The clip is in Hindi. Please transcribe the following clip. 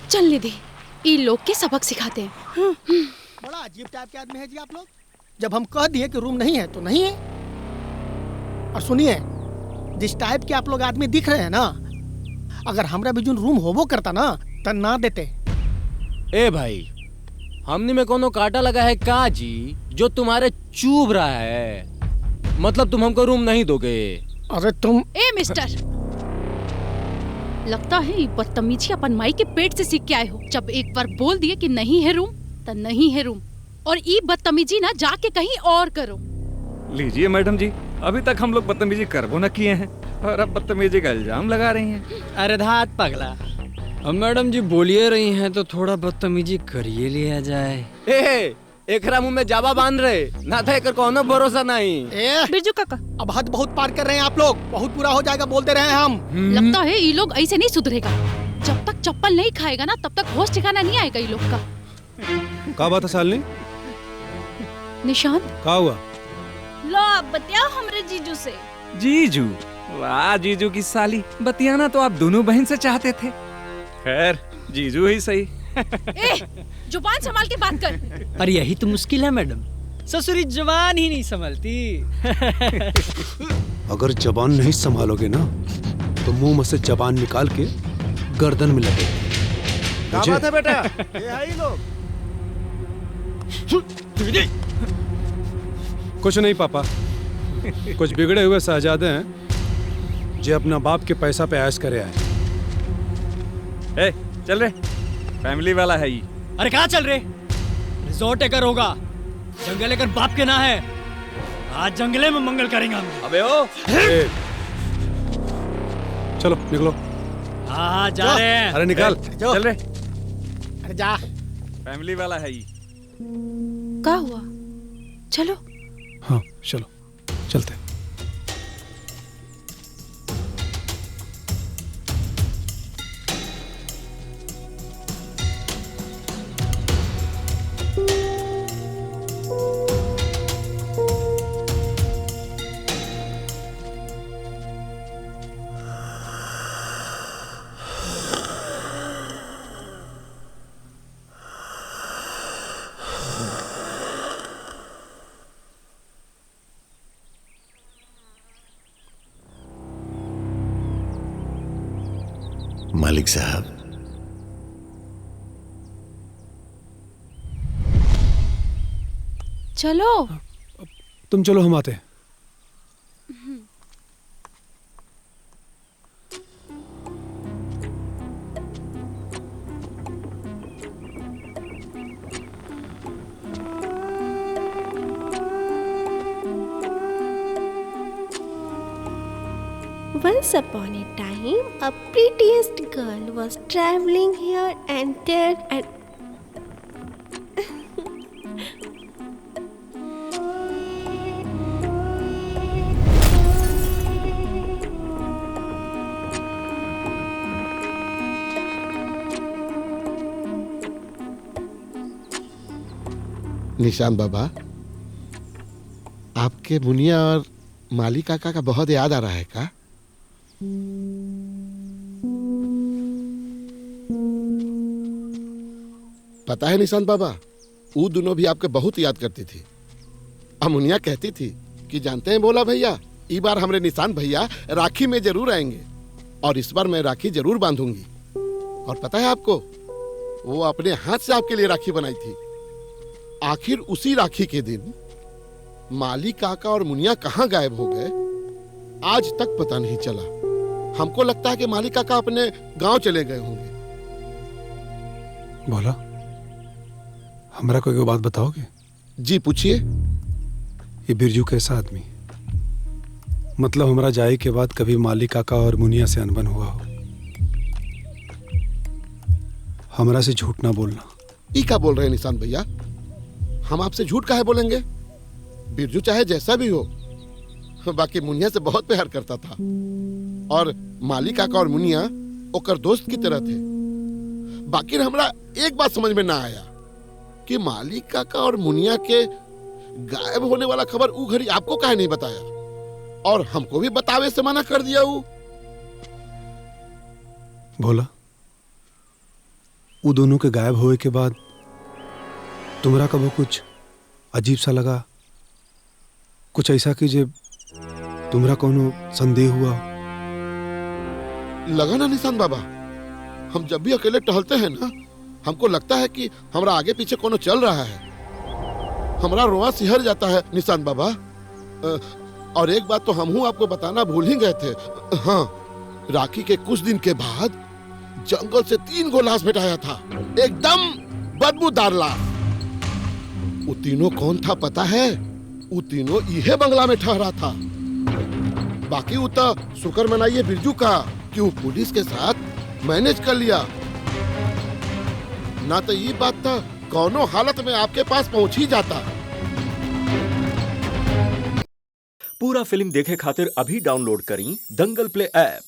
चल निधि, ये लोग के सबक सिखाते हैं। बड़ा अजीब टाइप के आदमी है जी आप लोग। जब हम कह दिए कि रूम नहीं है तो नहीं है। और सुनिए, जिस टाइप के आप लोग आदमी दिख रहे हैं ना, अगर हमरा भी जो रूम होबो करता ना तो ना देते। ए भाई, हमने में कोनो कांटा लगा है का जी जो तुम्हारे चुभ रहा है? मतलब तुम हमको रूम नहीं दोगे? अरे तुम ए मिस्टर, लगता है ये बदतमीजी अपन माई के पेट से सीख के आए हो। जब एक बार बोल दिए कि नहीं है रूम तो नहीं है रूम, और ये बदतमीजी ना जाके कहीं और करो। लीजिए मैडम जी, अभी तक हम लोग बदतमीजी करबो न किए हैं और अब बदतमीजी का इल्जाम लगा रही हैं। अरे धात पगला, अब मैडम जी बोलिए रही हैं तो थोड़ा बदतमीजी करिए लिया जाए। ए, एकरा मुंह में जावा बांध रहे ना था, एकर कोनो भरोसा नहीं। बिरजू काका, अब हद बहुत पार कर रहे हैं आप लोग। बहुत बुरा हो जाएगा बोलते रहे हम। लगता है ये लोग ऐसे नहीं सुधरेगा। जब तक चप्पल नहीं खाएगा ना तब तक होश ठिकाना नहीं आएगा ये लोग का। का बात है सालनी? निशांत, का हुआ? लो आप बतियाओ हमरे जीजू से। जीजू? वाह जीजू की साली, बतियाना तो आप दोनों बहन से चाहते थे। खैर जीजू ही सही। ए, जुबान संभाल के बात कर। अरे यही तो मुश्किल है मैडम, ससुरी जुबान ही नहीं संभलती। अगर जबान नहीं संभालोगे ना तो मुंह में से जबान निकाल के गर्दन में लगे। क्या बात है बेटा? ये आई लोग। कुछ नहीं पापा, कुछ बिगड़े हुए शहजादे हैं जो अपना बाप के पैसा पे ऐश करे आए। ए, चल रे, फैमिली वाला है ये। अरे कहाँ चल रहे? रिजॉर्ट एकर होगा, जंगल एकर बाप के ना है। आज जंगले में मंगल करेंगे हम। अबे ओ, चलो निकलो। हाँ जा रहे हैं। अरे निकाल। चल रे, अरे जा। फैमिली वाला है ये। क्या हुआ? चलो। हाँ चलो चलते। मालिक साहब, चलो। तुम चलो, हम आते हैं। Once upon a time, a prettiest girl was traveling here and there and निशान बाबा, आपके मुनिया और माली काका का बहुत याद आ रहा है का? पता है निशान बाबा, वो दोनों भी आपके बहुत याद करती थी। मुनिया कहती थी कि जानते हैं बोला भैया, इस बार हमरे निशान भैया राखी में जरूर आएंगे और इस बार मैं राखी जरूर बांधूंगी। और पता है आपको, वो अपने हाथ से आपके लिए राखी बनाई थी। आखिर उसी राखी के दिन माली काका और मुनिया कहाँ गायब हो गए, आज तक पता नहीं चला। हमको लगता है कि माली काका अपने गांव चले गए होंगे। बोला, हमरा कोई बात बताओगे? जी पूछिए। ये बिरजू कैसा आदमी? मतलब हमरा जाए के बाद कभी माली काका और मुनिया से अनबन हुआ हो? हमरा से झूठ ना बोलना। ई क्या बोल रहे हैं निशान भैया? हम आपसे झूठ काहे बोलेंगे? बिरजू चाहे जैसा भी हो, बाकी मुनिया से बहुत प्यार करता था और माली काका और मुनिया ओकर दोस्त की तरह थे। बाकी हमरा एक बात समझ में ना आया कि माली काका और मुनिया के गायब होने वाला खबर ऊ घड़ी आपको काहे नहीं बताया और हमको भी बतावे से मना कर दिया। बोला, वो दोनों के गायब होए के बाद तुम्हारा कबो कुछ अजीब सा लगा? कुछ ऐसा कि जे तुम्हारा कोनो संदेह हुआ? लगा ना निशान बाबा, हम जब भी अकेले टहलते हैं ना, हमको लगता है कि हमरा आगे पीछे कोनो चल रहा है। हमरा रोआ सिहर जाता है निशान बाबा। और एक बात तो हम आपको बताना भूल ही गए थे। हाँ, राखी के कुछ दिन के बाद जंगल से 3 गो लाश भेटाया था, एकदम बदबूदार लाश। वो तीनों कौन था पता है? वो तीनों इहे बंगला में ठहरा था। बाकी वो तो शुक्र मनाइए बिरजू का कि वो पुलिस के साथ मैनेज कर लिया, ना तो ये बात था कौनो हालत में आपके पास पहुंच ही जाता। पूरा फिल्म देखे खातिर अभी डाउनलोड करी दंगल प्ले ऐप।